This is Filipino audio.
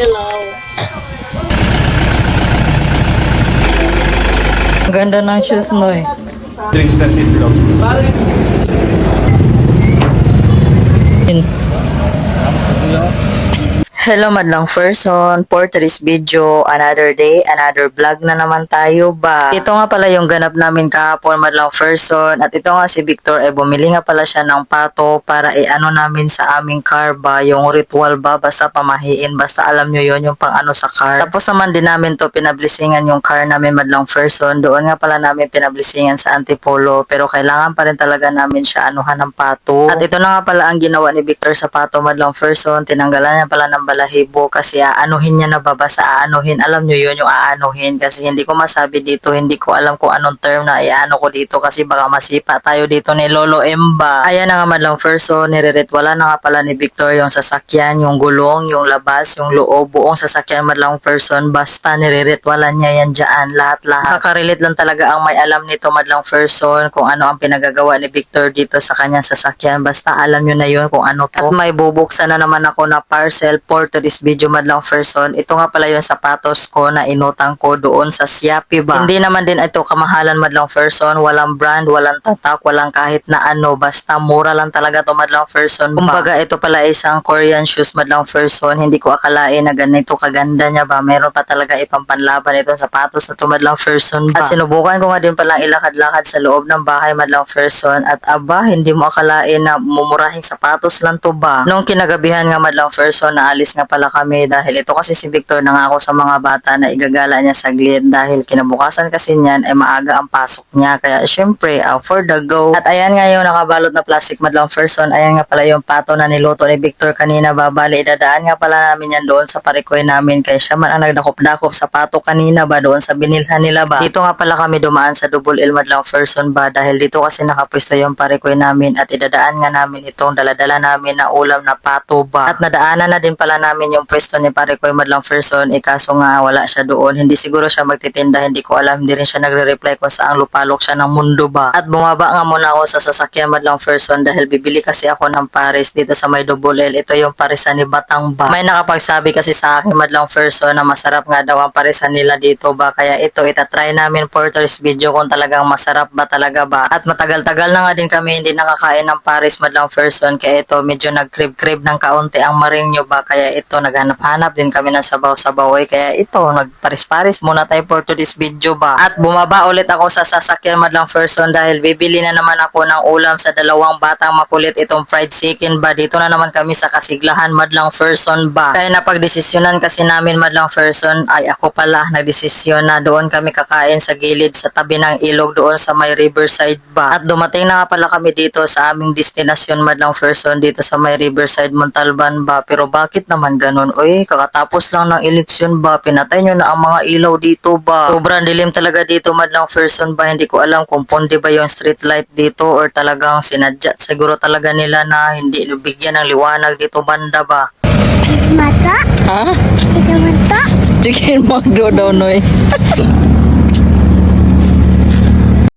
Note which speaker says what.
Speaker 1: Hello.
Speaker 2: Ang ganda ng shoes, Noy.
Speaker 3: Drinks na sitlog.
Speaker 2: Hello madlang person, for today's video, another day, another vlog na naman tayo ba. Ito nga pala yung ganap namin kahapon madlang person, at ito nga si Victor ay bumili nga pala siya ng pato para i-ano namin sa aming car ba, yung ritual ba, basta pamahiin, basta alam nyo yon yung pang ano sa car. Tapos naman din namin to pinablisingan yung car namin madlang person, doon nga pala namin pinablisingan sa Antipolo, pero kailangan pa rin talaga namin siya anuhan ng pato. At ito na nga pala ang ginawa ni Victor sa pato madlang person, tinanggalan niya pala ng balahibo kasi aanuhin niya na babasa, aanuhin, alam nyo yun yung aanuhin, kasi hindi ko masabi dito, hindi ko alam kung anong term na iaano ko dito kasi baka masipa tayo dito ni Lolo Emba. Ayan na nga madlang person, nireretwala na nga pala ni Victor yung sasakyan, yung gulong, yung labas, yung loob, buong sasakyan madlang person, basta nireretwala niya yan dyan, lahat-lahat. Kakarelate lang talaga ang may alam nito madlang person kung ano ang pinagagawa ni Victor dito sa kanyang sasakyan, basta alam nyo na yun kung ano to. At may bubuksan na naman ako na parcel for today's video madlang person. Ito nga pala yung sapatos ko na inutang ko doon sa Shopee ba. Hindi naman din ito kamahalan madlang person, walang brand, walang tatak, walang kahit na ano, basta mura lang talaga to madlang person. Kumbaga ito pala isang Korean shoes madlang person, hindi ko akalain na ganito kaganda niya ba. Meron pa talaga ipampanlaban itong sapatos na to madlang person ba. At sinubukan ko nga din palang ilakad-lakad sa loob ng bahay madlang person, at aba, hindi mo akalain na mumurahing sapatos lang to ba. Nung kinagabihan nga madlang person, naalis nga pala kami dahil ito kasi si Victor nangako sa mga bata na igagala niya saglit dahil kinabukasan kasi niyan ay maaga ang pasok niya, kaya syempre for the go. At ayan nga yung nakabalot na plastic madlang person, ayan nga pala yung pato na niluto ni Victor kanina ba. Bali idadaan nga pala namin yan doon sa parikoy namin, kaya siya man ang nagdakop-dakop sa pato kanina ba doon sa binilhan nila ba. Dito nga pala kami dumaan sa Double L madlang person ba dahil dito kasi nakapwesto yung parikoy namin, at idadaan nga namin itong daladala namin na ulam na pato ba. At nadaanan na din pala namin yung pwesto ni Parikoy madlang person, kaso nga wala siya doon, hindi siguro siya magtitinda, hindi ko alam, hindi rin siya nagre-reply kung saang lupalok siya ng mundo ba. At bumaba nga muna ako sa sasakyan madlang person dahil bibili kasi ako ng pares dito sa may Double L. Ito yung parisan ni Batang ba. May nakapagsabi kasi sa akin madlang person na masarap nga daw ang parisan nila dito ba, kaya ito itatry namin for today's video kung talagang masarap ba talaga ba. At matagal-tagal na nga din kami hindi nakakain ng pares madlang person, kaya ito medyo nag-crib-crib ng kaunti ang maring nyo ba, kaya ito naghanap-hanap din kami ng sabaw-sabaw, kaya ito nagparis-paris muna tayo for today's video ba. At bumaba ulit ako sa sasakyan madlang person dahil bibili na naman ako ng ulam sa dalawang batang makulit, itong fried chicken ba. Dito na naman kami sa Kasiglahan madlang person ba, kaya napagdesisyonan kasi namin madlang person, ay ako pala nagdesisyon na doon kami kakain sa gilid sa tabi ng ilog doon sa may riverside ba. At dumating na nga pala kami dito sa aming destinasyon madlang person, dito sa may riverside Montalban ba. Pero bakit naman ganun? Oy, kakatapos lang ng eleksyon ba, pinatay nyo na ang mga ilaw dito ba. Sobrang dilim talaga dito madlang person ba, hindi ko alam kung pondi ba yung street light dito or talagang sinadya siguro talaga nila na hindi bigyan ng liwanag dito banda ba.
Speaker 1: Mata?
Speaker 2: Ha?
Speaker 1: Kita mata?
Speaker 2: Chicken magdo daw, Noy.